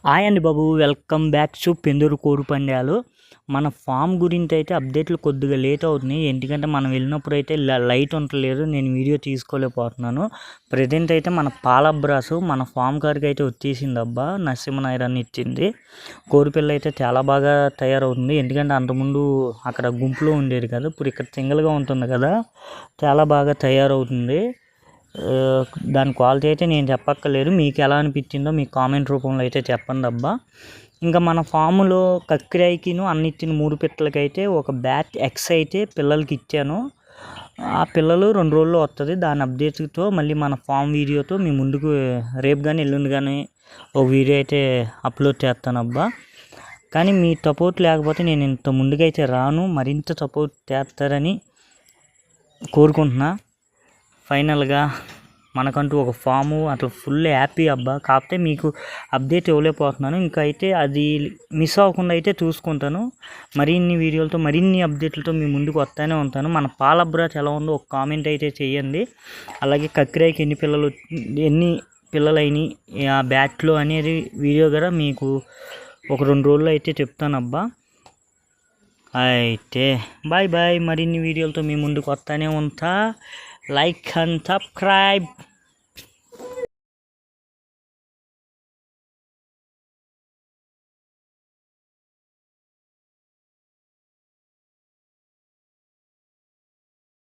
Hi అండి బాబు, welcome back to Penduru కోడి పందాలు. మన ఫామ్ గురించి అయితే అప్డేట్లు కొద్దిగా లేట్ అవుతున్నాయి, ఎందుకంటే మనం వెళ్ళినప్పుడు అయితే లైట్ ఉండలేదు, నేను వీడియో తీసుకోలేకపోతున్నాను. ప్రజెంట్ అయితే మన పాలబ్రాసు మన ఫామ్ కాడికి అయితే వచ్చేసింది అబ్బా, నరసింహనాయురాన్ని ఇచ్చింది. కోడిపిల్ల అయితే చాలా బాగా తయారవుతుంది, ఎందుకంటే అంతకుముందు అక్కడ గుంపులో ఉండేది కదా, ఇప్పుడు ఇక్కడ సింగిల్గా ఉంటుంది కదా, చాలా బాగా తయారవుతుంది. దాని క్వాలిటీ అయితే నేను చెప్పక్కర్లేదు, మీకు ఎలా అనిపించిందో మీ కామెంట్ రూపంలో అయితే చెప్పండి అబ్బా. ఇంకా మన ఫాములో కక్కిరాయికిను అన్నిచ్చిన 3 పిట్టలకైతే ఒక బ్యాచ్ ఎక్స్ అయితే పిల్లలకి ఇచ్చాను. ఆ పిల్లలు 2 రోజుల్లో వస్తుంది. దాని అప్డేట్తో మళ్ళీ మన ఫామ్ వీడియోతో మీ ముందుకు రేపు కానీ ఎల్లుండి కానీ ఒక వీడియో అయితే అప్లోడ్ చేస్తాను అబ్బా. కానీ మీ సపోర్ట్ లేకపోతే నేను ఇంత ముందుకైతే రాను, మరింత సపోర్ట్ చేస్తారని కోరుకుంటున్నా. ఫైనల్గా మనకంటూ ఒక ఫాము అట్లా ఫుల్ హ్యాపీ అబ్బా. కాకపోతే మీకు అప్డేట్ ఇవ్వలేకపోతున్నాను, ఇంకా అయితే అది మిస్ అవ్వకుండా అయితే చూసుకుంటాను. మరిన్ని వీడియోలతో మరిన్ని అప్డేట్లతో మీ ముందుకు వస్తూనే ఉంటాను. మన పాలబ్రాచ్ ఎలా ఉందో ఒక కామెంట్ అయితే చేయండి. అలాగే కక్కిరాయికి ఎన్ని పిల్లలు అయినాయి ఆ బ్యాచ్లో అనేది వీడియో కూడా మీకు ఒక 2 రోజుల్లో అయితే చెప్తానబ్బా. అయితే బాయ్ బాయ్, మరిన్ని వీడియోలతో మీ ముందుకు వస్తూనే ఉంటా. Like and subscribe.